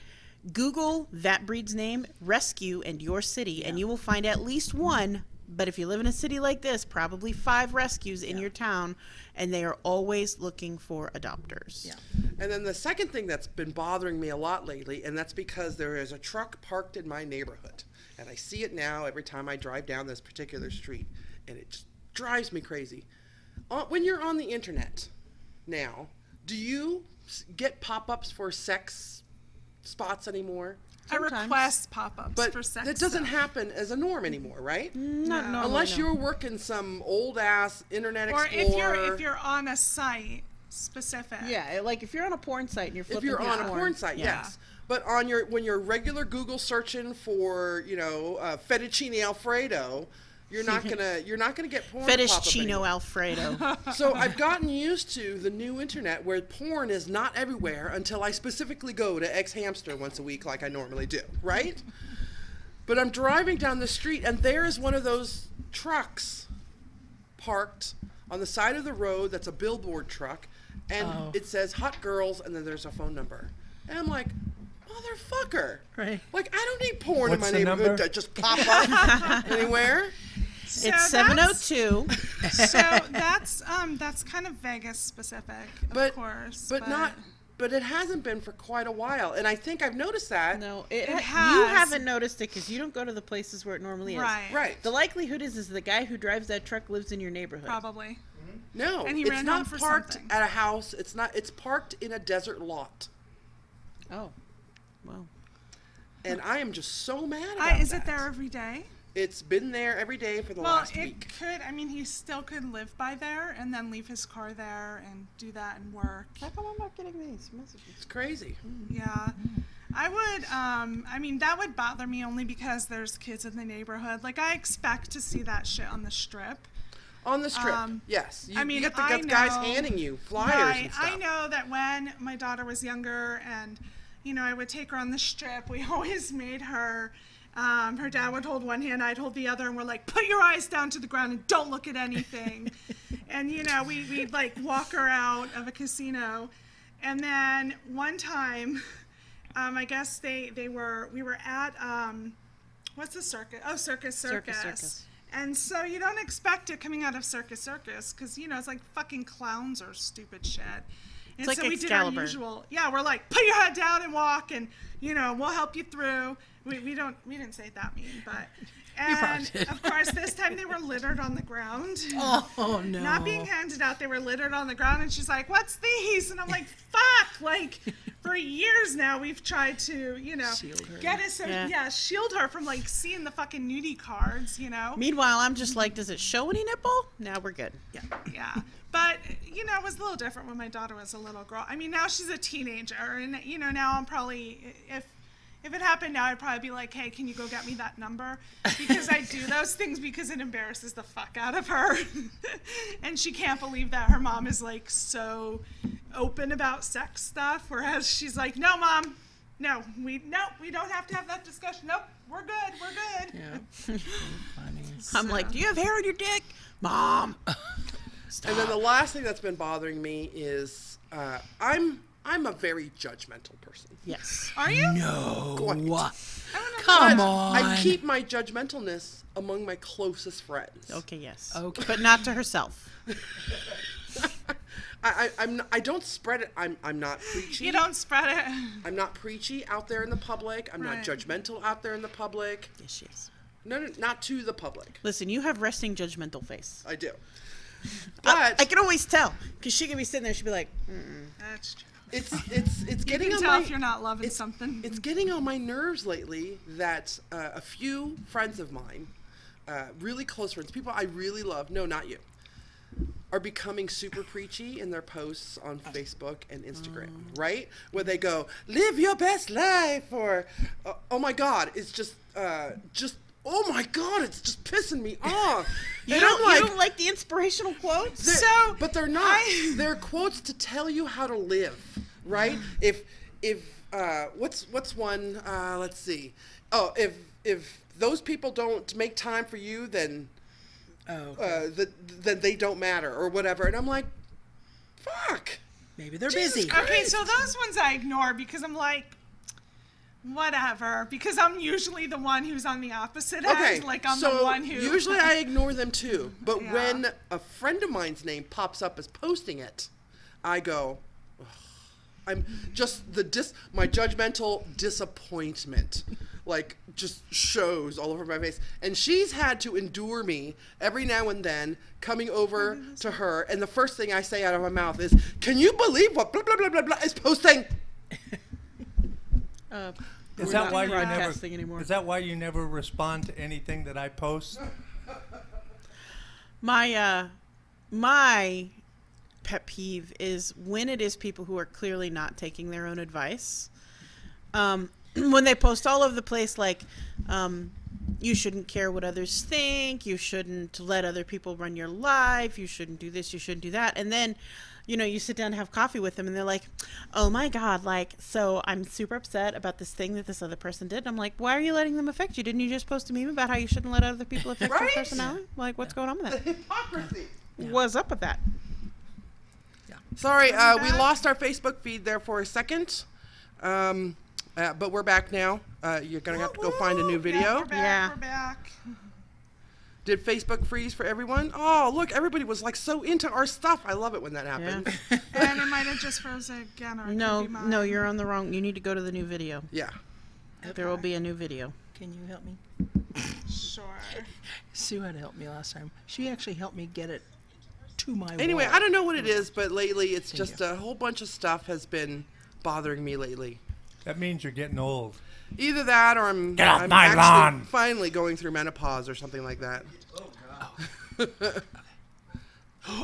Google that breed's name, rescue, and your city, and you will find at least one. But if you live in a city like this, probably 5 rescues in your town, and they are always looking for adopters. Yeah. And then the second thing that's been bothering me a lot lately, and that's because there is a truck parked in my neighborhood. And I see it now every time I drive down this particular street, and it just drives me crazy. When you're on the internet now, do you get pop-ups for sex spots anymore? I request pop-ups But for sex that doesn't stuff. happen as a norm anymore, right? Not normally, Unless no. you're working some old-ass Internet Or Explorer. if you're on a site specific. Yeah, like if you're on a porn site and you're If flipping you're through on a porn site, yeah. yes. But on when you're regular Google searching for, fettuccine Alfredo, you're not gonna get porn. pop-up Fettuccino anymore. Alfredo. So I've gotten used to the new internet where porn is not everywhere until I specifically go to X Hamster once a week like I normally do, right? But I'm driving down the street and there is one of those trucks parked on the side of the road that's a billboard truck, and it says hot girls and then there's a phone number. And I'm like, motherfucker. Right. Like, I don't need porn in What's my the neighborhood number? to just pop up anywhere. So It's that's- 702. So that's kind of Vegas specific, of course. But it hasn't been for quite a while, and I think I've noticed that. No, It you has. haven't noticed it because you don't go to the places where it normally is. Right. Right. The likelihood is the guy who drives that truck lives in your neighborhood. Probably. No, And he it's ran not home for parked something. at a house. It's not. It's parked in a desert lot, Oh, well. and I am just so mad about Is that. it there every day? It's been there every day for the Well, last it week. could. I mean, he still could live by there and then leave his car there and do that and work. How come I'm not getting these messages? It's crazy. Yeah. I would, I mean, that would bother me only because there's kids in the neighborhood. Like, I expect to see that shit on the strip. On the strip, yes. You, I mean, you get the I guys know- handing you flyers Right. and stuff. I know that when my daughter was younger and, I would take her on the strip, we always made her, her dad would hold one hand, I'd hold the other, and we're like, put your eyes down to the ground and don't look at anything. And, we'd like walk her out of a casino. And then one time, I guess we were at, what's the circus? Oh, Circus. Circus. And so you don't expect it coming out of Circus because, it's like fucking clowns or stupid shit. And like so we did our Excalibur. usual, we're like, put your head down and walk and, we'll help you through. We didn't say it that mean, but, and of course this time they were littered on the ground. Oh no. Not being handed out, they were littered on the ground, and she's like, what's these? And I'm like, fuck, like, for years now we've tried to, Shield her. get it so, Yeah. shield her from, like, seeing the fucking nudie cards, Meanwhile, I'm just like, does it show any nipple? Now we're good. Yeah. But, it was a little different when my daughter was a little girl. I mean, now she's a teenager, and, now I'm probably, if it happened now, I'd probably be like, hey, can you go get me that number? Because I do those things because it embarrasses the fuck out of her. And she can't believe that her mom is, like, so open about sex stuff, whereas she's like, no, Mom, no, we don't have to have that discussion. Nope, we're good. Yeah. Funny. I'm like, do you have hair on your dick? Mom. And then the last thing that's been bothering me is I'm a very judgmental person. Yes. Are you? No. Quite. Come But on. I keep my judgmentalness among my closest friends. Okay, yes. Okay. But not to herself. I don't spread it. I'm not preachy. You don't spread it. I'm not preachy out there in the public. I'm not Right. judgmental out there in the public. Yes, she is. No, not to the public. Listen, you have resting judgmental face. I do. But I can always tell because she can be sitting there. She'd be like, That's true. it's getting You on can tell my, if you're not loving something. It's getting on my nerves lately that a few friends of mine, really close friends, people I really love, no, not you, are becoming super preachy in their posts on Facebook and Instagram, right? Where they go, live your best life, or, oh my God, it's just, oh my God, it's just pissing me off. you don't like the inspirational quotes? But they're not. They're quotes to tell you how to live, right? If what's one? Let's see. Oh, if those people don't make time for you, then then they don't matter or whatever. And I'm like, fuck. Maybe they're Jesus busy. Christ. Okay, so those ones I ignore because I'm like, whatever. Because I'm usually the one who's on the opposite end. Like I'm so the one who. usually I ignore them too. But Yeah. when a friend of mine's name pops up as posting it, I go, ugh. I'm just my judgmental disappointment, like just shows all over my face. And she's had to endure me every now and then coming over to her, and the first thing I say out of my mouth is, "Can you believe what blah blah blah blah blah is posting?" Is that why you broadcasting anymore. Is that why you never respond to anything that I post? My pet peeve is when it is people who are clearly not taking their own advice. When they post all over the place, like, you shouldn't care what others think, you shouldn't let other people run your life, you shouldn't do this, you shouldn't do that. And then, you sit down and have coffee with them and they're like, oh my God, like, so I'm super upset about this thing that this other person did. And I'm like, why are you letting them affect you? Didn't you just post a meme about how you shouldn't let other people affect your Right? personality? Like, what's going on with that? Hypocrisy. What's up with that? Sorry, we lost our Facebook feed there for a second, but we're back now. You're gonna have to go find a new Yeah, video. we're back. Yeah. We're back. Did Facebook freeze for everyone? Oh, look, everybody was like so into our stuff. I love it when that happens. And it might have just frozen again. Or it could be mine. No, you're on the wrong. You need to go to the new video. Yeah. There will be a new video. Can you help me? Sure. Sue had to help me last time. She actually helped me get it to my Anyway, wall. I don't know what it is, but lately it's Thank just you. a whole bunch of stuff has been bothering me lately. That means you're getting old. Either that or I'm Get off I'm my actually lawn. finally going through menopause or something like that.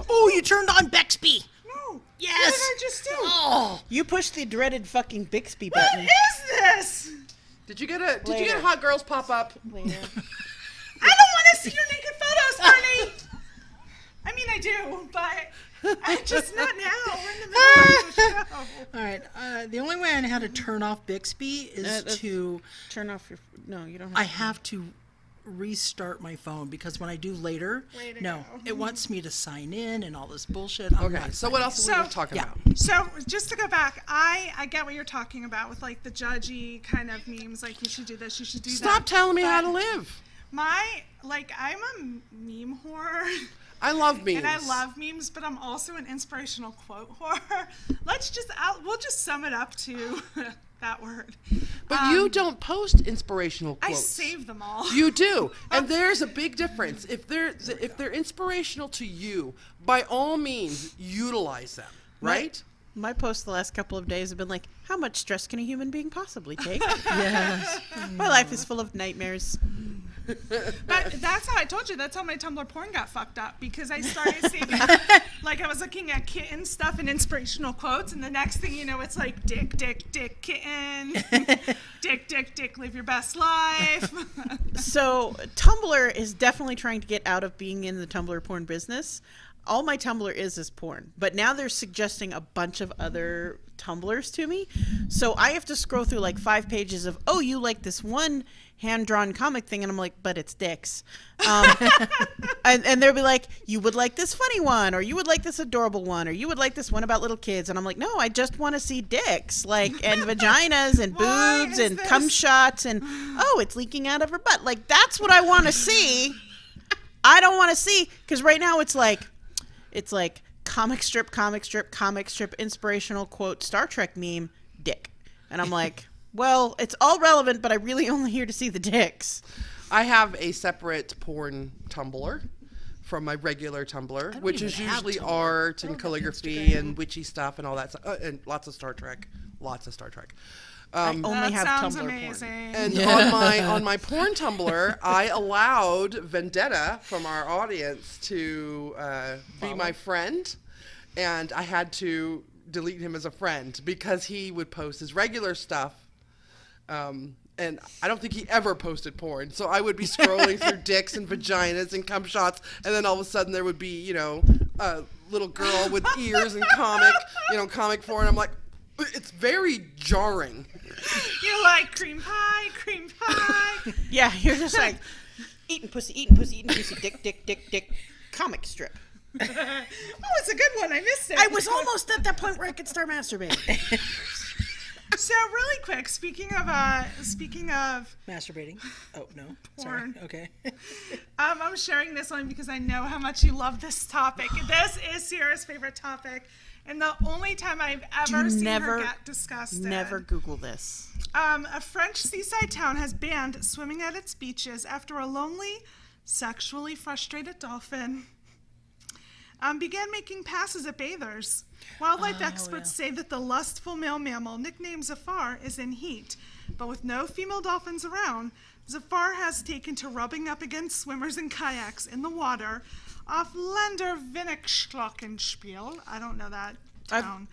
Oh, you turned on Bexby. No. Yes. What did I just do? Oh, You pushed the dreaded fucking Bixby What button. is this? Did you get a Later. hot girls pop up? Later. I don't want to see your naked photos, Bernie. I mean, I do, but I just not now. We're in the middle of the show. all right. The only way I know how to turn off Bixby is that's- to. Turn off your. No, you don't. I have to restart my phone because when I do later, Way to no, go. it wants me to sign in and all this bullshit. I'm Okay, not so what signing else So- are we talking yeah. about? So just to go back, I get what you're talking about with like the judgy kind of memes, like you should do this, you should do that. Stop telling me how to But live. I'm a meme whore. I love memes. And I love memes, but I'm also an inspirational quote whore. We'll just sum it up to that word. But you don't post inspirational I quotes. save them all. You do, and there's a big difference. If they're inspirational to you, by all means, utilize them. Right? My posts the last couple of days have been like, how much stress can a human being possibly take? Yes. My life is full of nightmares. But that's how I told you. That's how my Tumblr porn got fucked up because I started saving, like I was looking at kitten stuff and inspirational quotes, and the next thing you know, it's like dick, dick, dick, kitten, dick, dick, dick, live your best life. So Tumblr is definitely trying to get out of being in the Tumblr porn business. All my Tumblr is porn, but now they're suggesting a bunch of other Tumblrs to me. So I have to scroll through like 5 pages of, oh, you like this one hand-drawn comic thing, and I'm like, but it's dicks. And they'll be like, you would like this funny one, or you would like this adorable one, or you would like this one about little kids. And I'm like, no, I just want to see dicks, like, and vaginas and Why boobs is and this- cum shots and, oh, it's leaking out of her butt. Like, that's what I want to see. I don't want to see, because right now it's like comic strip, inspirational quote, Star Trek meme, dick. And I'm like, well, it's all relevant, but I really only here to see the dicks. I have a separate porn Tumblr from my regular Tumblr, which is even have usually Tumblr. art and calligraphy and witchy stuff and all that stuff, and lots of Star Trek. Only That have sounds Tumblr porn. amazing. And on my porn Tumblr, I allowed Vendetta from our audience to be my friend, and I had to delete him as a friend because he would post his regular stuff. And I don't think he ever posted porn. So I would be scrolling through dicks and vaginas and cum shots, and then all of a sudden there would be, a little girl with ears and comic porn. I'm like, it's very jarring. You're like, cream pie, Yeah, you're just like, eating pussy, dick, comic strip. Oh, it's a good one. I missed it. I was almost at that point where I could start masturbating. So really quick, speaking of Masturbating. Oh, no. Porn. Sorry. Okay. I'm sharing this one because I know how much you love this topic. This is Sierra's favorite topic, and the only time I've ever seen her get disgusted. Never Google this. A French seaside town has banned swimming at its beaches after a lonely, sexually frustrated dolphin began making passes at bathers. Wildlife experts say that the lustful male mammal, nicknamed Zafar, is in heat. But with no female dolphins around, Zafar has taken to rubbing up against swimmers and kayaks in the water off Länder Glockenspiel. I don't know that town.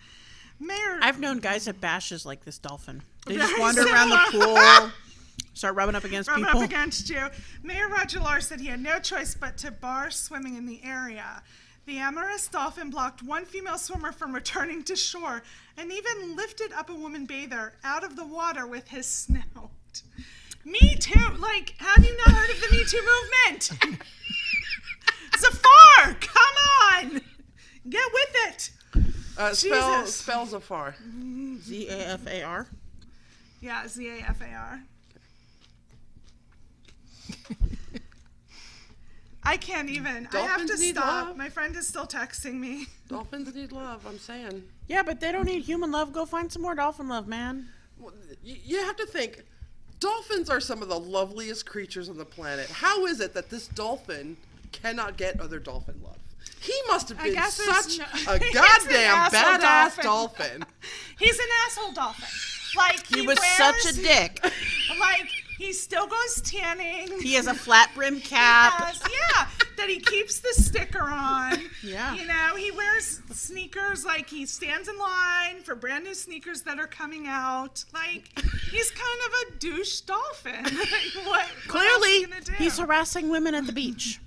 I've known guys at bashes like this dolphin. They Very just wander around the similar. pool, start rubbing up against Rubbing people. up against you. Mayor Roger Lahr said he had no choice but to bar swimming in the area. The amorous dolphin blocked one female swimmer from returning to shore and even lifted up a woman bather out of the water with his snout. Me Too! Like, have you not heard of the Me Too movement? Zafar! Come on! Get with it! Spell Zafar. Zafar. Yeah, Zafar. I can't even. I have to Dolphins need stop. love. My friend is still texting me. Dolphins need love, I'm saying. Yeah, but they don't need human love. Go find some more dolphin love, man. Well, you have to think, dolphins are some of the loveliest creatures on the planet. How is it that this dolphin cannot get other dolphin love? He must have been guess there's such no- a He's an goddamn asshole badass dolphin. dolphin. He's an asshole dolphin. Like, He was such a dick. Like, he still goes tanning. He has a flat brim cap. Yeah, that he keeps the sticker on. Yeah. You know, he wears sneakers, like he stands in line for brand new sneakers that are coming out. Like, he's kind of a douche dolphin. Like, what Clearly, else is he gonna do? he's harassing women at the beach.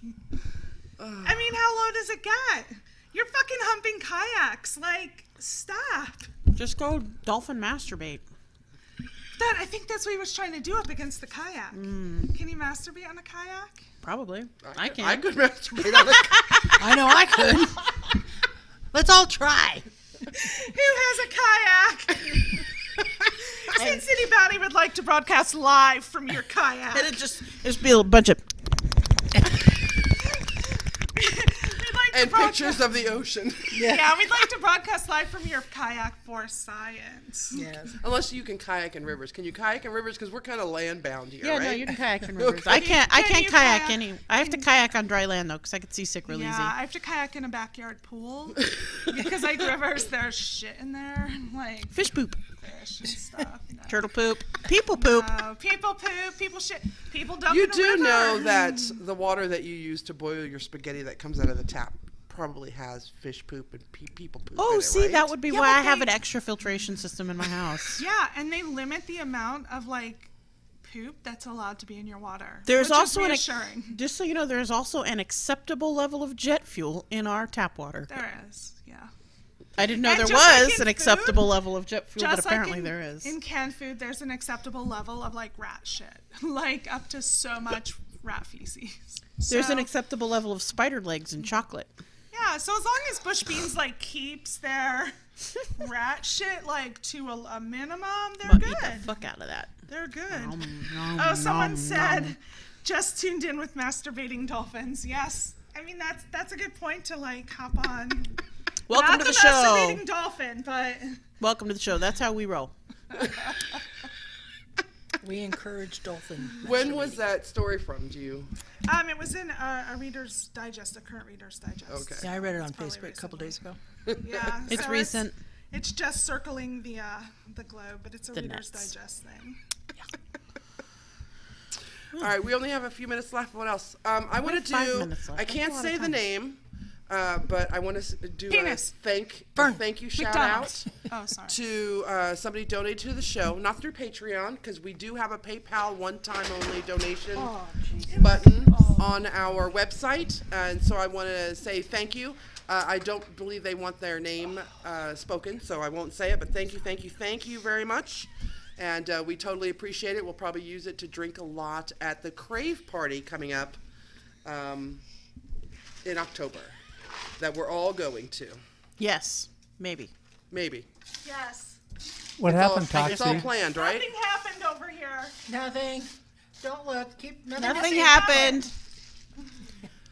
I mean, how low does it get? You're fucking humping kayaks. Like, stop. Just go dolphin masturbate. I think that's what he was trying to do up against the kayak. Can he masturbate on a kayak? Probably. I can. I could masturbate on a I know I could. Let's all try. Who has a kayak? Sin City Bounty would like to broadcast live from your kayak. And it just be a bunch of. and pictures of the ocean. Yeah, we'd like to broadcast live from your kayak for science. Yes. Unless you can kayak in rivers. Can you kayak in rivers? Because we're kind of land bound here, Yeah, right? no, you can kayak in rivers. Okay. I can't Can you kayak kayak? any. I have to kayak on dry land though, because I get seasick real Yeah, easy. I have to kayak in a backyard pool because like rivers, there's shit in there, like Fish poop, fish and stuff. No. turtle poop, people poop. No, people poop, people shit, people dump You in a do river. know that the water that you use to boil your spaghetti that comes out of the tap probably has fish poop and people poop in Oh, it, see, right? that would be Yeah, why but I have they- an extra filtration system in my house. Yeah, and they limit the amount of like poop that's allowed to be in your water. There's which also is an reassuring. just so you know, there's also an acceptable level of jet fuel in our tap water. There is, yeah. I didn't know And there just like was in an food, acceptable level of jet fuel, but Just apparently like there is. in canned food, there's an acceptable level of like rat shit, like up to so much rat feces. There's an So- acceptable level of spider legs in chocolate. Yeah, so as long as Bush Beans like keeps their rat shit like to a minimum, they're But good. eat the fuck out of that. They're good. Nom, Oh, someone nom, said, nom. just tuned in with masturbating dolphins. Yes, I mean that's a good point to like hop on. Welcome Not to the the show. masturbating dolphin, but Welcome to the show. That's how we roll. We encourage dolphin. When was that story from? Do you? It was in a Reader's Digest, a current Reader's Digest. Okay. Yeah, I read it on Probably Facebook a couple days ago. Yeah, It's so recent. It's just circling the globe, but it's a The Reader's nets. Digest thing. All right, we only have a few minutes left. What else? I want to 5 do. minutes left. I That's can't a lot of say the time. name, but I want to do Penis. a thank you shout McDonald's. out Oh, sorry. to somebody donated to the show, not through Patreon, because we do have a PayPal one-time only donation button on our website, and so I want to say thank you. I don't believe they want their name spoken, so I won't say it, but thank you very much. And we totally appreciate it. We'll probably use it to drink a lot at the Crave Party coming up in October that we're all going to. Yes, maybe. Maybe. Yes. What happened, It's all Toxie? planned, right? Nothing happened over here. Nothing. Don't look. Keep nothing. Nothing Nothing happened.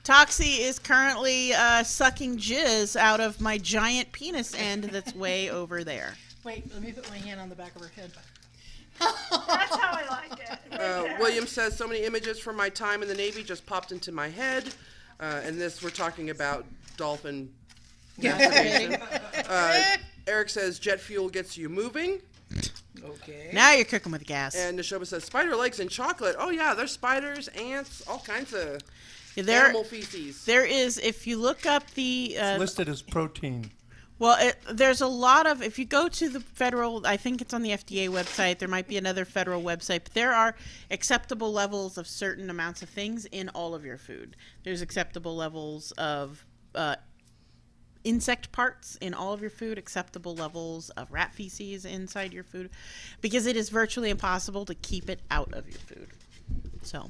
Toxie is currently sucking jizz out of my giant penis end that's way over there. Wait, let me put my hand on the back of her head. That's how I like it. Right there. William says, so many images from my time in the Navy just popped into my head. And this, we're talking about dolphin masturbation. Eric says, jet fuel gets you moving. Okay. Now you're cooking with gas. And Neshoba says, spider legs and chocolate. Oh, yeah, there's spiders, ants, all kinds of there, animal feces. there is, if you look up the Listed as protein. well, there's a lot of, if you go to the federal, I think it's on the FDA website, there might be another federal website, but there are acceptable levels of certain amounts of things in all of your food. There's acceptable levels of insect parts in all of your food, acceptable levels of rat feces inside your food, because it is virtually impossible to keep it out of your food. So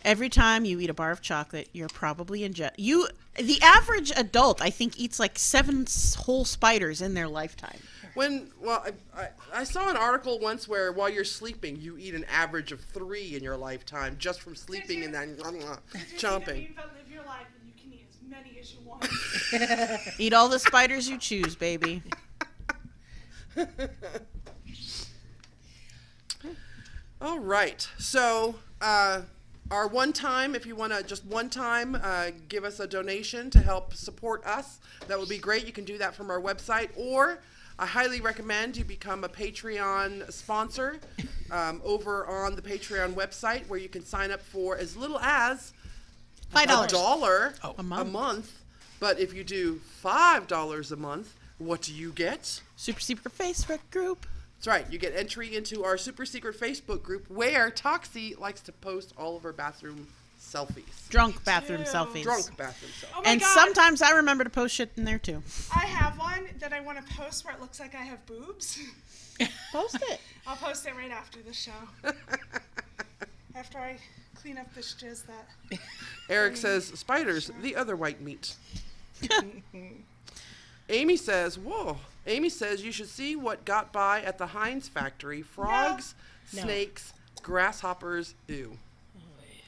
every time you eat a bar of chocolate, you're probably the average adult, I think, eats like 7 whole spiders in their lifetime. I saw an article once where while you're sleeping, you eat an average of 3 in your lifetime just from sleeping and then chomping. If you live your life, and you can eat as many as you want. Eat all the spiders you choose, baby. All right. So, our one time, if you want to just one time give us a donation to help support us, that would be great. You can do that from our website, or I highly recommend you become a Patreon sponsor over on the Patreon website, where you can sign up for as little as $5 a month. But if you do $5 a month, what do you get? Super secret Facebook group. That's right. You get entry into our super secret Facebook group where Toxie likes to post all of her bathroom selfies. Drunk bathroom selfies. Drunk bathroom selfies. Oh my And God. sometimes I remember to post shit in there too. I have one that I want to post where it looks like I have boobs. Post it. I'll post it right after the show. After I clean up this jizz that. Eric says, spiders, the other white meat. Amy says, whoa. Amy says, you should see what got by at the Heinz factory. Frogs, No. snakes, grasshoppers, ew.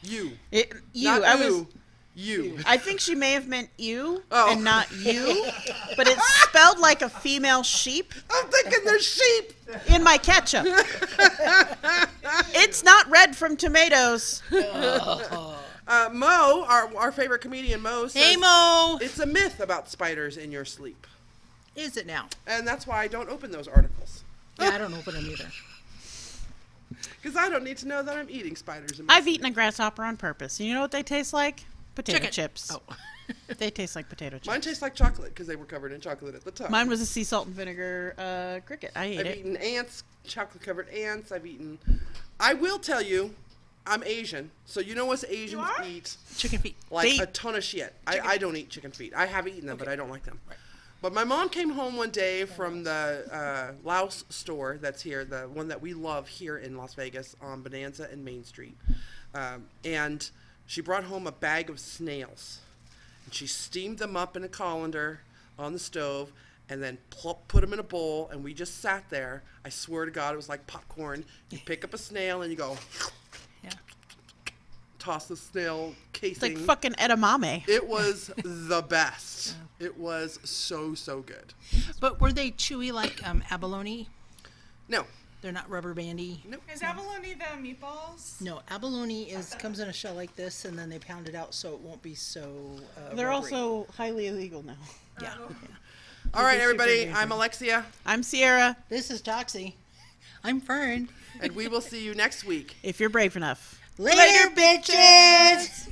You. You. Not you. I think she may have meant you Oh. and not you, but it's spelled like a female sheep I'm thinking they're sheep. in my ketchup. It's not red from tomatoes. Mo, our favorite comedian, Mo, says, Hey, Mo. it's a myth about spiders in your sleep. Is it now? And that's why I don't open those articles. Yeah, I don't open them either. Because I don't need to know that I'm eating spiders in my I've sleep. eaten a grasshopper on purpose. You know what they taste like? Potato Chicken. chips. Oh. They taste like potato chips. Mine tastes like chocolate because they were covered in chocolate at the time. Mine was a sea salt and vinegar cricket. I ate I've it. eaten ants, chocolate-covered ants. I will tell you, I'm Asian, so you know what Asians are? eat? Chicken feet. Like They- a ton of shit. I don't eat chicken feet. I have eaten them, but I don't like them. But my mom came home one day from the Laos store that's here, the one that we love here in Las Vegas on Bonanza and Main Street. And she brought home a bag of snails. And she steamed them up in a colander on the stove and then put them in a bowl, and we just sat there. I swear to God, it was like popcorn. You pick up a snail and you go... Yeah. Toss the snail casing. It's like fucking edamame. It was the best. It was so good. But were they chewy like abalone? No, They're not rubber bandy. Nope. Is abalone the meatballs? No, abalone comes in a shell like this, and then they pound it out so it won't be so. They're rubbery. also highly illegal now. Yeah. All right, super everybody. amazing. I'm Alexia, I'm Sierra. This is Toxie. I'm Fern. and we will see you next week. If you're brave enough. Later bitches.